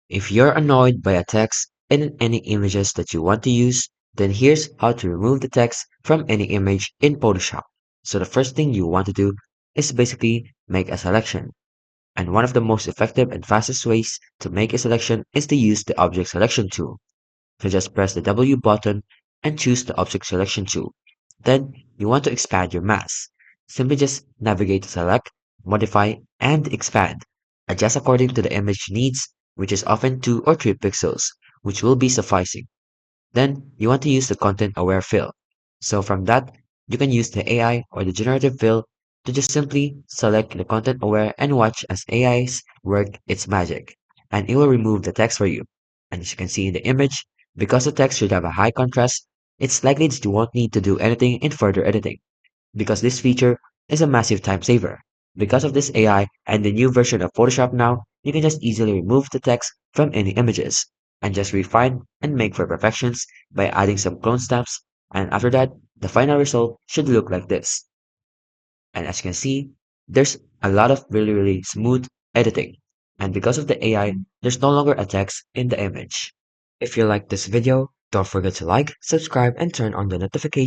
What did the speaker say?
If you're annoyed by a text in any images that you want to use, then here's how to remove the text from any image in Photoshop. So the first thing you want to do is basically make a selection. And one of the most effective and fastest ways to make a selection is to use the Object Selection tool. So just press the W button and choose the Object Selection tool. Then you want to expand your mask. Simply just navigate to Select, Modify, and Expand. Adjust according to the image needs, which is often 2 or 3 pixels, which will be sufficing. Then you want to use the content-aware fill. So from that, you can use the AI or the generative fill to just simply select the content-aware and watch as AI's work its magic. And it will remove the text for you. And as you can see in the image, because the text should have a high contrast, it's likely that you won't need to do anything in further editing, because this feature is a massive time saver. Because of this AI and the new version of Photoshop now, you can just easily remove the text from any images and just refine and make for perfections by adding some clone stamps, and after that, the final result should look like this. And as you can see, there's a lot of really smooth editing. And because of the AI, there's no longer a text in the image. If you like this video, don't forget to like, subscribe, and turn on the notification